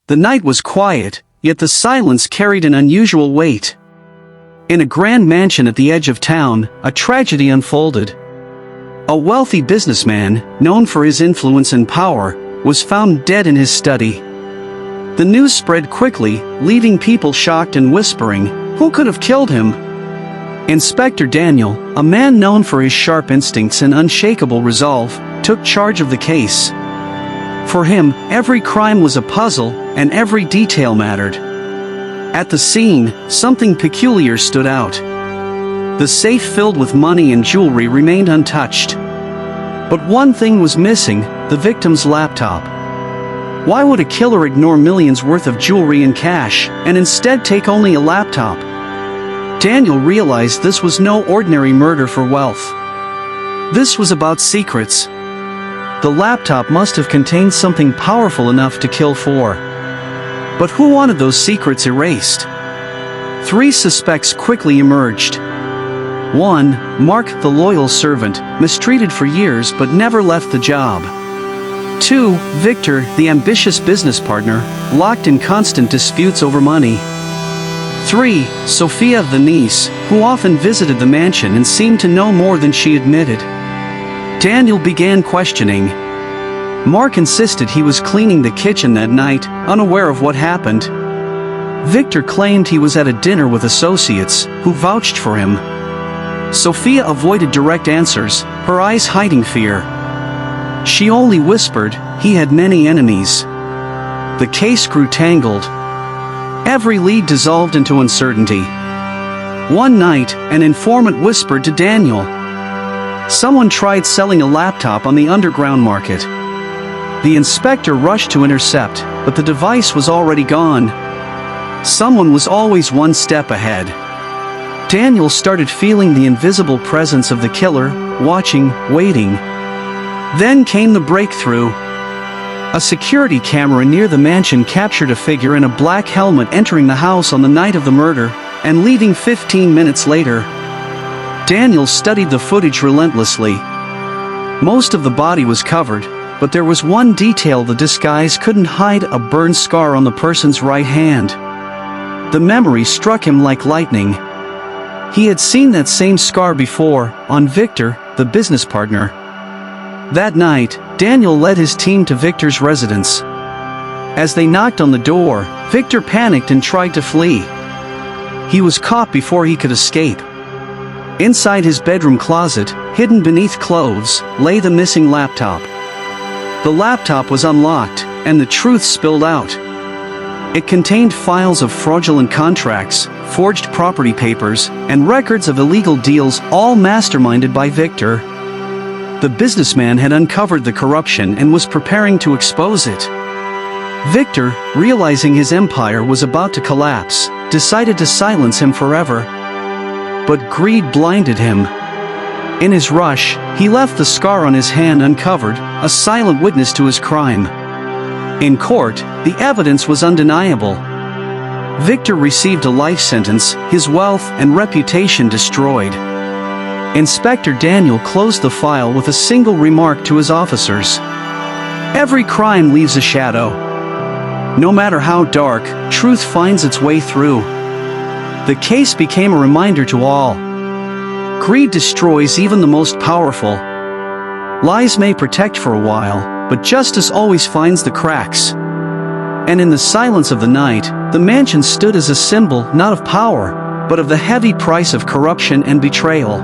The night was quiet, yet the silence carried an unusual weight. In a grand mansion at the edge of town, a tragedy unfolded. A wealthy businessman, known for his influence and power, was found dead in his study. The news spread quickly, leaving people shocked and whispering, "Who could have killed him?" Inspector Daniel, a man known for his sharp instincts and unshakable resolve, took charge of the case. For him, every crime was a puzzle, and every detail mattered. At the scene, something peculiar stood out. The safe filled with money and jewelry remained untouched. But one thing was missing: the victim's laptop. Why would a killer ignore millions worth of jewelry and cash, and instead take only a laptop? Daniel realized this was no ordinary murder for wealth. This was about secrets. The laptop must have contained something powerful enough to kill for. But who wanted those secrets erased? 3 suspects quickly emerged. 1. Mark, the loyal servant, mistreated for years but never left the job. 2. Victor, the ambitious business partner, locked in constant disputes over money. 3. Sophia, the niece, who often visited the mansion and seemed to know more than she admitted. Daniel began questioning. Mark insisted he was cleaning the kitchen that night, unaware of what happened. Victor claimed he was at a dinner with associates, who vouched for him. Sophia avoided direct answers, her eyes hiding fear. She only whispered, he had many enemies. The case grew tangled. Every lead dissolved into uncertainty. One night, an informant whispered to Daniel. Someone tried selling a laptop on the underground market. The inspector rushed to intercept, but the device was already gone. Someone was always one step ahead. Daniel started feeling the invisible presence of the killer, watching, waiting. Then came the breakthrough. A security camera near the mansion captured a figure in a black helmet entering the house on the night of the murder, and leaving 15 minutes later. Daniel studied the footage relentlessly. Most of the body was covered, but there was one detail the disguise couldn't hide: a burn scar on the person's right hand. The memory struck him like lightning. He had seen that same scar before, on Victor, the business partner. That night, Daniel led his team to Victor's residence. As they knocked on the door, Victor panicked and tried to flee. He was caught before he could escape. Inside his bedroom closet, hidden beneath clothes, lay the missing laptop. The laptop was unlocked, and the truth spilled out. It contained files of fraudulent contracts, forged property papers, and records of illegal deals, all masterminded by Victor. The businessman had uncovered the corruption and was preparing to expose it. Victor, realizing his empire was about to collapse, decided to silence him forever. But greed blinded him. In his rush, he left the scar on his hand uncovered, a silent witness to his crime. In court, the evidence was undeniable. Victor received a life sentence, his wealth and reputation destroyed. Inspector Daniel closed the file with a single remark to his officers. Every crime leaves a shadow. No matter how dark, truth finds its way through. The case became a reminder to all. Greed destroys even the most powerful. Lies may protect for a while, but justice always finds the cracks. And in the silence of the night, the mansion stood as a symbol not of power, but of the heavy price of corruption and betrayal.